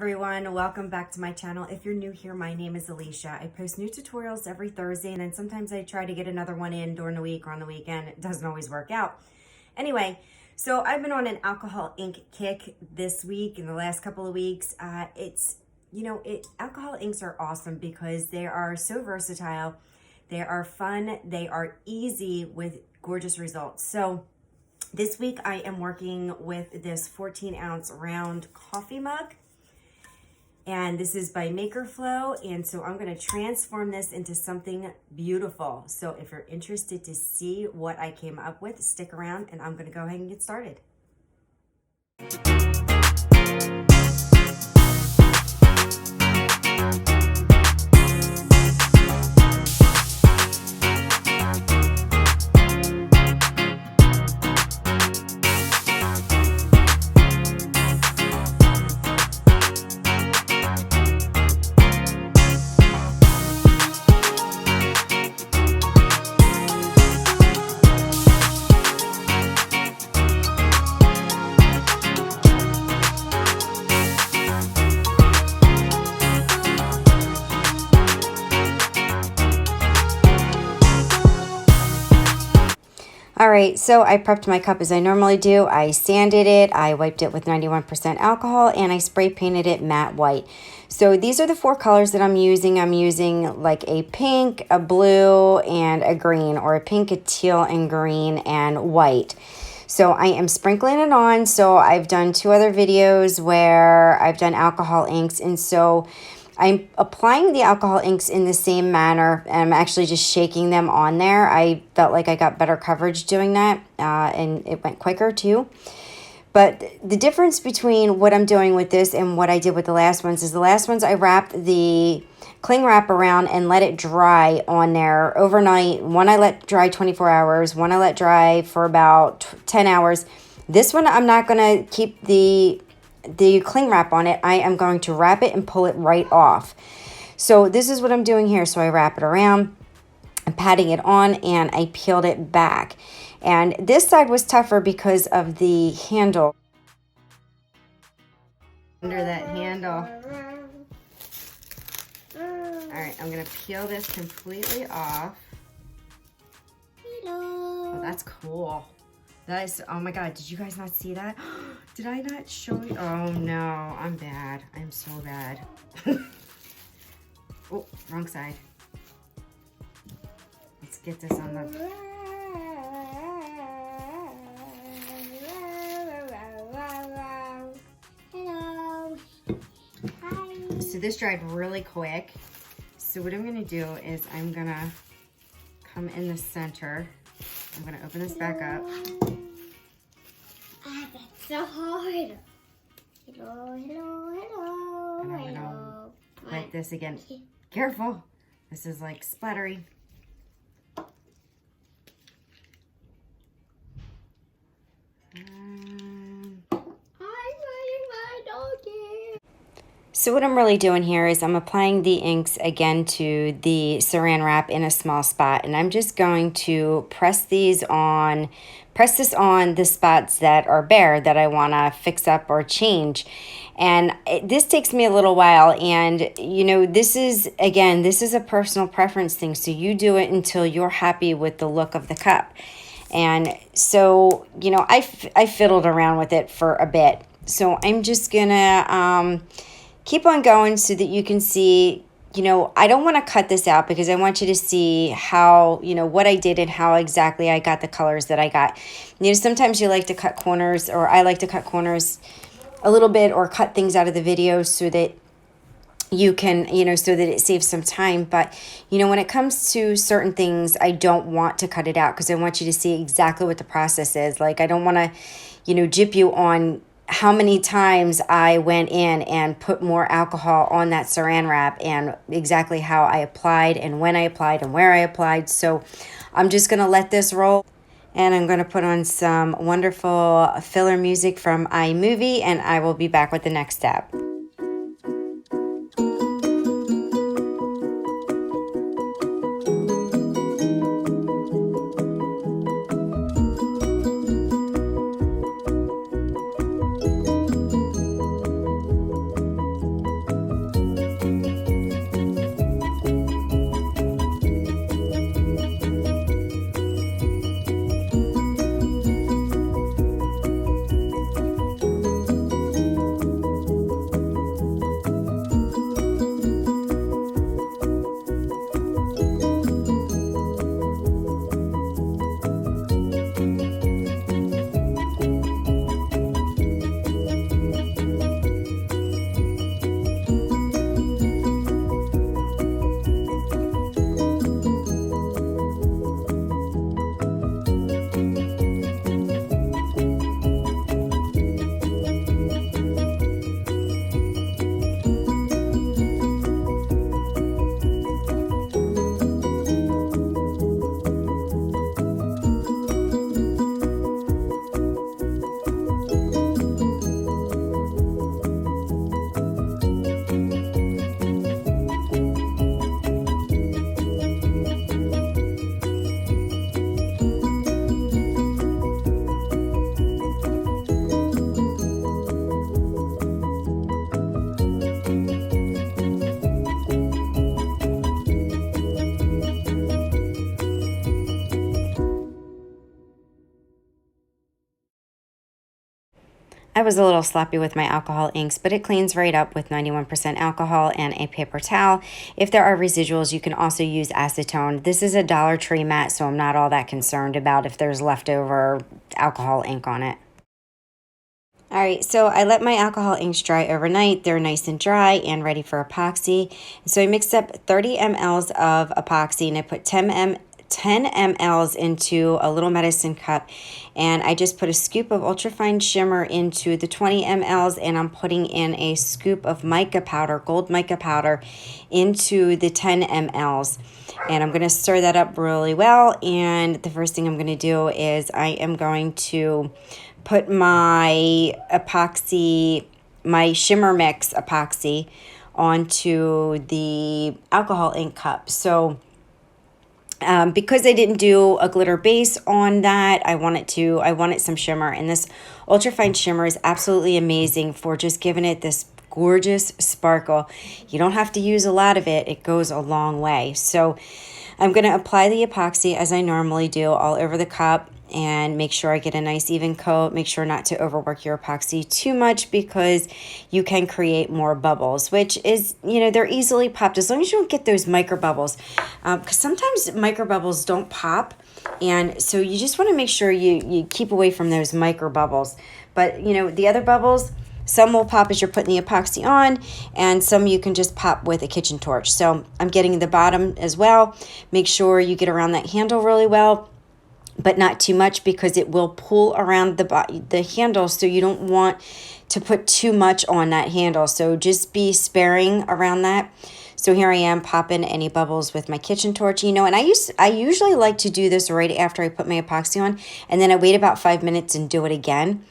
everyone, welcome back to my channel. If you're new here, my name is Alicia. I post new tutorials every Thursday, and then sometimes I try to get another one in during the week or on the weekend. It doesn't always work out. Anyway, so I've been on an alcohol ink kick this week, in the last couple of weeks. Alcohol inks are awesome because they are so versatile, they are fun, they are easy with gorgeous results. So this week I am working with this 14-ounce round coffee mug, and this is by Maker Flow, and so I'm going to transform this into something beautiful. So if you're interested to see what I came up with, stick around and I'm going to go ahead and get started. All right, so I prepped my cup as I normally do. I sanded it, I wiped it with 91% alcohol, and I spray painted it matte white. So these are the four colors that I'm using. I'm using like a pink, a blue, and a green, or a pink, a teal, and green, and white. So I am sprinkling it on. So I've done two other videos where I've done alcohol inks, and so I'm applying the alcohol inks in the same manner, and I'm actually just shaking them on there. I felt like I got better coverage doing that, and it went quicker too. But the difference between what I'm doing with this and what I did with the last ones is the last ones I wrapped the cling wrap around and let it dry on there overnight. One I let dry 24 hours, one I let dry for about 10 hours. This one I'm not going to keep the cling wrap on it. I am going to wrap it and pull it right off. So this is what I'm doing here. So I wrap it around, I'm patting it on, and I peeled it back. And this side was tougher because of the handle. Under that handle. All right, I'm gonna peel this completely off. Hello. Oh, that's cool. That is, oh my God, did you guys not see that? Did I not show you? Oh no, I'm bad. I'm so bad. Oh, wrong side. Let's get this on the... Hello. Hi. So this dried really quick. So what I'm gonna do is I'm gonna come in the center. I'm gonna open this back up. Ah, that's so hard. Hello, hello, hello. And I'm gonna put this again. Careful. This is like splattery. So what I'm really doing here is I'm applying the inks again to the Seran wrap in a small spot, and I'm just going to press this on the spots that are bare that I want to fix up or change. And this takes me a little while, and you know, this is a personal preference thing, so you do it until you're happy with the look of the cup. And so, you know, I fiddled around with it for a bit, so I'm just gonna keep on going so that you can see, you know, I don't want to cut this out because I want you to see how, you know, what I did and how exactly I got the colors that I got. You know, sometimes you like to cut corners, or I like to cut corners a little bit, or cut things out of the video so that you can, you know, so that it saves some time. But, you know, when it comes to certain things, I don't want to cut it out because I want you to see exactly what the process is. Like, I don't want to, you know, gyp you on how many times I went in and put more alcohol on that Saran wrap, and exactly how I applied and when I applied and where I applied. So I'm just going to let this roll, and I'm going to put on some wonderful filler music from iMovie, and I will be back with the next step. I was a little sloppy with my alcohol inks, but it cleans right up with 91% alcohol and a paper towel. If there are residuals, you can also use acetone. This is a Dollar Tree mat, so I'm not all that concerned about if there's leftover alcohol ink on it. All right, so I let my alcohol inks dry overnight. They're nice and dry and ready for epoxy. So I mixed up 30 mLs of epoxy and I put 10 mLs into a little medicine cup, and I just put a scoop of ultrafine shimmer into the 20 mLs, and I'm putting in a scoop of mica powder, gold mica powder, into the 10 mLs. And I'm going to stir that up really well, and the first thing I'm going to do is I am going to put my epoxy, my Shimmer mix epoxy, onto the alcohol ink cup. So because I didn't do a glitter base on that, I wanted some shimmer, and this ultrafine shimmer is absolutely amazing for just giving it this gorgeous sparkle. You don't have to use a lot of it. It goes a long way. So I'm going to apply the epoxy as I normally do all over the cup and make sure I get a nice even coat. Make sure not to overwork your epoxy too much because you can create more bubbles, which is, they're easily popped as long as you don't get those micro bubbles. Because sometimes micro bubbles don't pop. And so you just want to make sure you keep away from those micro bubbles. But, the other bubbles, some will pop as you're putting the epoxy on, and some you can just pop with a kitchen torch. So I'm getting the bottom as well. Make sure you get around that handle really well, but not too much because it will pull around the handle, so you don't want to put too much on that handle. So just be sparing around that. So here I am popping any bubbles with my kitchen torch, and I usually like to do this right after I put my epoxy on, and then I wait about 5 minutes and do it again.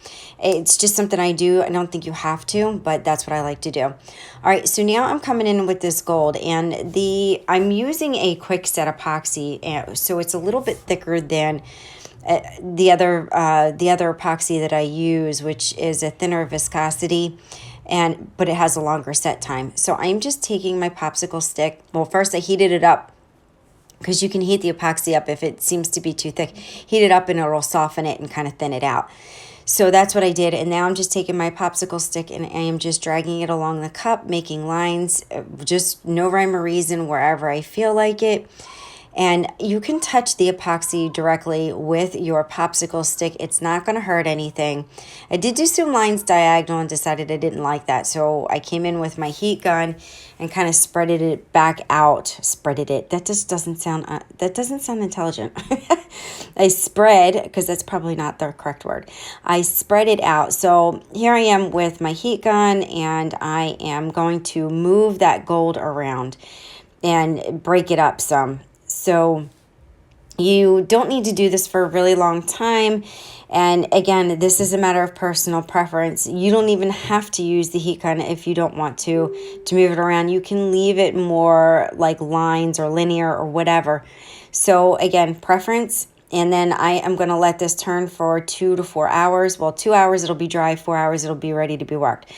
It's just something I do. I don't think you have to, but that's what I like to do. All right, so now I'm coming in with this gold, and I'm using a quick set epoxy, so it's a little bit thicker than the other epoxy that I use, which is a thinner viscosity, but it has a longer set time. So I'm just taking my popsicle stick. Well, first I heated it up, because you can heat the epoxy up if it seems to be too thick. Heat it up and it'll soften it and kind of thin it out. So that's what I did, and now I'm just taking my popsicle stick and I am just dragging it along the cup, making lines, just no rhyme or reason, wherever I feel like it. And you can touch the epoxy directly with your popsicle stick. It's not going to hurt anything. I did do some lines diagonal and decided I didn't like that. So I came in with my heat gun and kind of spreaded it back out. Spreaded it. That just doesn't sound intelligent. I spread, because that's probably not the correct word. I spread it out. So here I am with my heat gun, and I am going to move that gold around and break it up some. So you don't need to do this for a really long time. And again, this is a matter of personal preference. You don't even have to use the heat gun if you don't want to move it around. You can leave it more like lines or linear or whatever. So again, preference. And then I am going to let this turn for 2 to 4 hours. Well, 2 hours it'll be dry, 4 hours it'll be ready to be worked.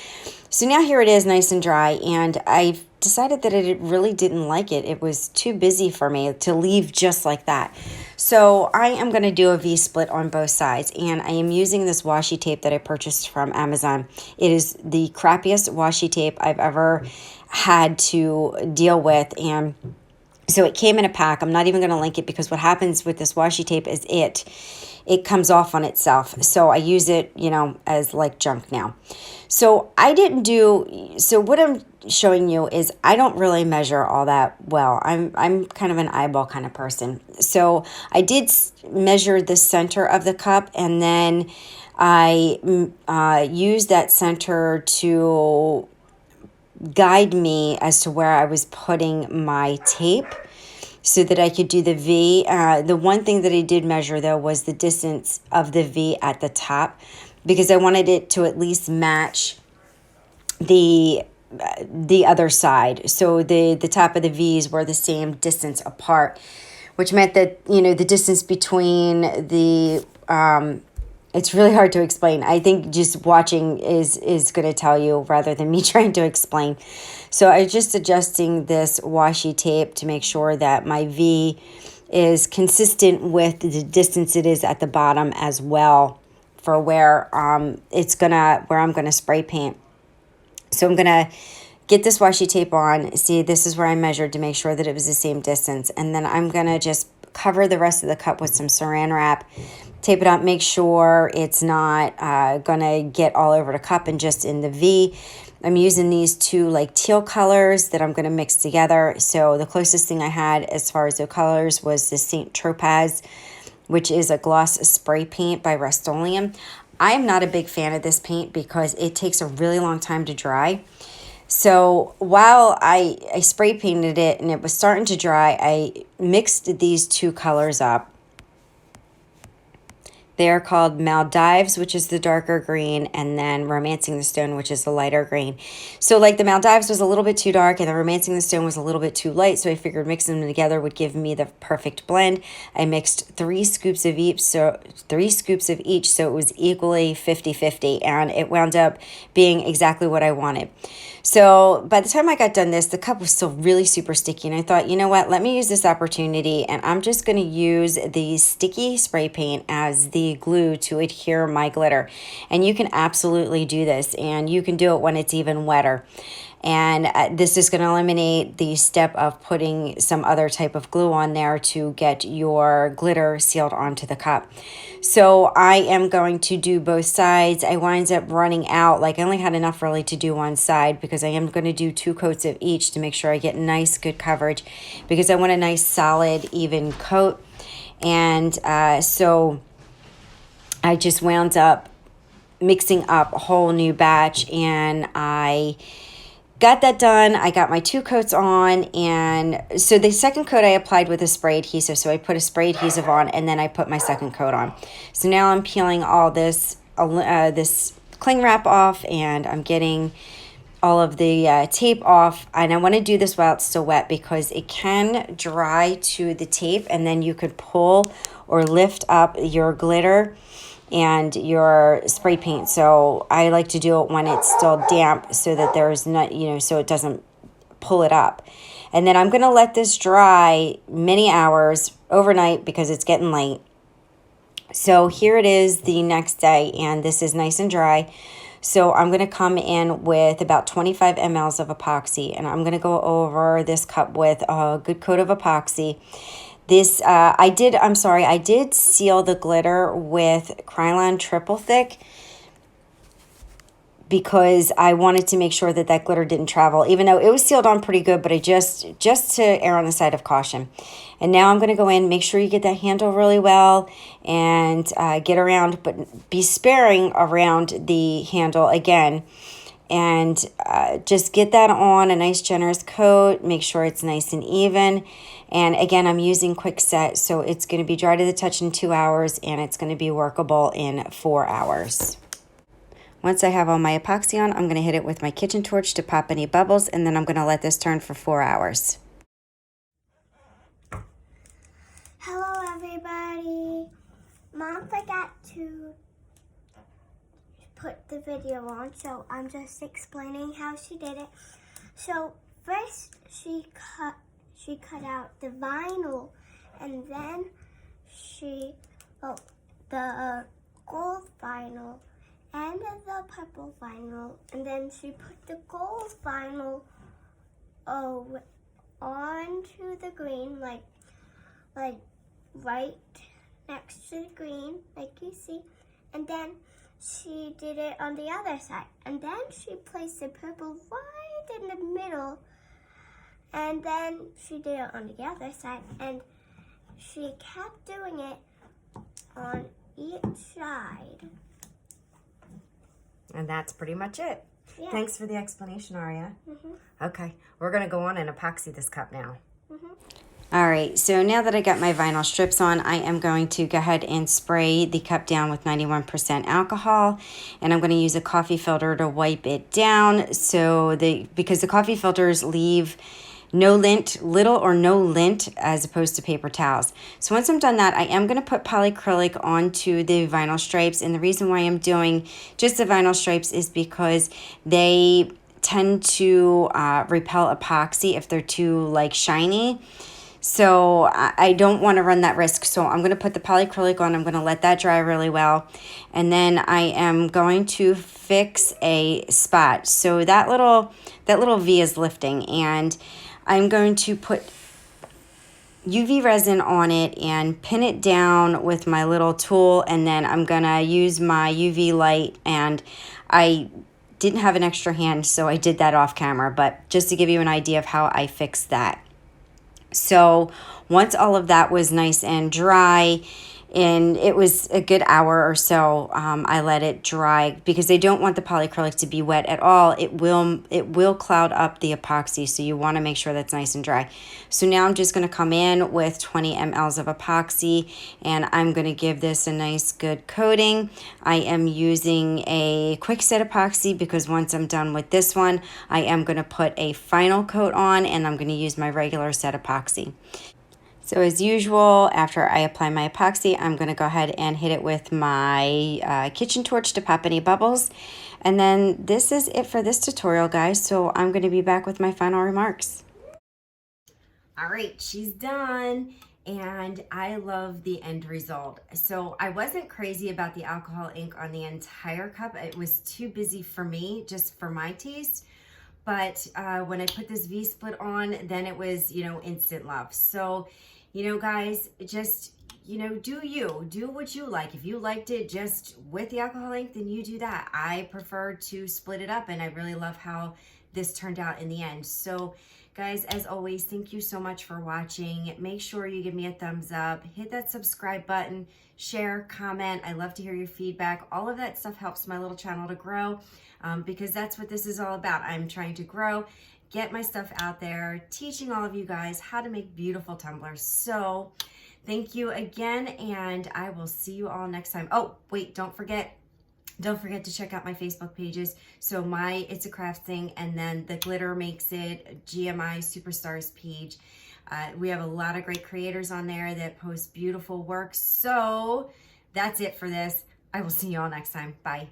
So now here it is, nice and dry, and I've decided that I really didn't like it. It was too busy for me to leave just like that. So I am going to do a V-split on both sides, and I am using this washi tape that I purchased from Amazon. It is the crappiest washi tape I've ever had to deal with, and so it came in a pack. I'm not even going to link it, because what happens with this washi tape is it comes off on itself. So I use it, as like junk now. So what I'm showing you is I don't really measure all that well. I'm kind of an eyeball kind of person. So I did measure the center of the cup, and then I used that center to guide me as to where I was putting my tape, so that I could do the V. The one thing that I did measure, though, was the distance of the V at the top, because I wanted it to at least match the other side. So the top of the V's were the same distance apart, which meant that, the distance between the... it's really hard to explain. I think just watching is going to tell you rather than me trying to explain. So I'm just adjusting this washi tape to make sure that my V is consistent with the distance it is at the bottom as well for where I'm gonna spray paint. So I'm gonna get this washi tape on. See, this is where I measured to make sure that it was the same distance. And then I'm gonna just cover the rest of the cup with some Saran wrap, tape it up, make sure it's not gonna get all over the cup and just in the V. I'm using these two like teal colors that I'm going to mix together. So the closest thing I had as far as the colors was the St. Tropez, which is a gloss spray paint by Rust-Oleum. I am not a big fan of this paint because it takes a really long time to dry. So while I spray painted it and it was starting to dry, I mixed these two colors up. They're called Maldives, which is the darker green, and then Romancing the Stone, which is the lighter green. So like the Maldives was a little bit too dark and the Romancing the Stone was a little bit too light, so I figured mixing them together would give me the perfect blend. I mixed 3 scoops of each, so it was equally 50-50, and it wound up being exactly what I wanted. So by the time I got done this, the cup was still really super sticky, and I thought, you know what, let me use this opportunity, and I'm just going to use the sticky spray paint as the glue to adhere my glitter. And you can absolutely do this, and you can do it when it's even wetter. And this is going to eliminate the step of putting some other type of glue on there to get your glitter sealed onto the cup. So I am going to do both sides. I wind up running out, like I only had enough really to do one side because I am going to do 2 coats of each to make sure I get nice good coverage because I want a nice solid even coat. And so I just wound up mixing up a whole new batch, and I got that done. I got my 2 coats on, and so the second coat I applied with a spray adhesive. So I put a spray adhesive on, and then I put my second coat on. So now I'm peeling all this cling wrap off, and I'm getting all of the tape off. And I want to do this while it's still wet because it can dry to the tape, and then you could pull or lift up your glitter and your spray paint. So I like to do it when it's still damp so that there's not, so it doesn't pull it up. And then I'm going to let this dry many hours overnight because it's getting late. So here it is the next day, and this is nice and dry. So I'm going to come in with about 25 mLs of epoxy, and I'm going to go over this cup with a good coat of epoxy. I did seal the glitter with Krylon Triple Thick because I wanted to make sure that glitter didn't travel, even though it was sealed on pretty good, but I just to err on the side of caution. And now I'm going to go in, make sure you get that handle really well and get around, but be sparing around the handle again. And just get that on a nice generous coat, make sure it's nice and even. And again, I'm using quick set, so it's going to be dry to the touch in 2 hours, and it's going to be workable in 4 hours. Once I have all my epoxy on, I'm going to hit it with my kitchen torch to pop any bubbles, and then I'm going to let this turn for 4 hours. Hello, everybody. Mom forgot to put the video on, so I'm just explaining how she did it. So first she cut out the vinyl, and then the gold vinyl and the purple vinyl, and then she put the gold vinyl onto the green, like right next to the green, like you see, and then she did it on the other side, and then she placed the purple right in the middle, and then she did it on the other side, and she kept doing it on each side. And that's pretty much it. Yeah. Thanks for the explanation, Aria. Mm-hmm. Okay, we're going to go on and epoxy this cup now. Mm-hmm. All right, so now that I got my vinyl strips on, I am going to go ahead and spray the cup down with 91% alcohol, and I'm going to use a coffee filter to wipe it down because the coffee filters leave no lint, little or no lint, as opposed to paper towels. So once I'm done that, I am going to put polyacrylic onto the vinyl stripes, and the reason why I'm doing just the vinyl stripes is because they tend to repel epoxy if they're too shiny. So I don't want to run that risk. So I'm going to put the polyacrylic on. I'm going to let that dry really well. And then I am going to fix a spot. So that little V is lifting, and I'm going to put UV resin on it and pin it down with my little tool, and then I'm gonna use my UV light. And I didn't have an extra hand, so I did that off camera, but just to give you an idea of how I fixed that. So once all of that was nice and dry, and it was a good hour or so, I let it dry because I don't want the polyacrylic to be wet at all. It will cloud up the epoxy, so you want to make sure that's nice and dry. So now I'm just going to come in with 20 mLs of epoxy, and I'm going to give this a nice good coating. I am using a quick set epoxy because once I'm done with this one, I am going to put a final coat on, and I'm going to use my regular set epoxy. So as usual, after I apply my epoxy, I'm going to go ahead and hit it with my kitchen torch to pop any bubbles. And then this is it for this tutorial, guys. So I'm going to be back with my final remarks. All right, she's done, and I love the end result. So I wasn't crazy about the alcohol ink on the entire cup. It was too busy for me, just for my taste. But when I put this V-split on, then it was, instant love. So, guys, just, do what you like. If you liked it just with the alcohol ink, then you do that. I prefer to split it up, and I really love how this turned out in the end. So, guys, as always, thank you so much for watching. Make sure you give me a thumbs up, hit that subscribe button, share, comment. I love to hear your feedback. All of that stuff helps my little channel to grow. Because that's what this is all about. I'm trying to grow, get my stuff out there, teaching all of you guys how to make beautiful tumblers. So thank you again, and I will see you all next time. Oh, wait, don't forget to check out my Facebook pages. So my It's a Craft Thing, and then the Glitter Makes It GMI Superstars page. We have a lot of great creators on there that post beautiful work. So that's it for this. I will see you all next time. Bye.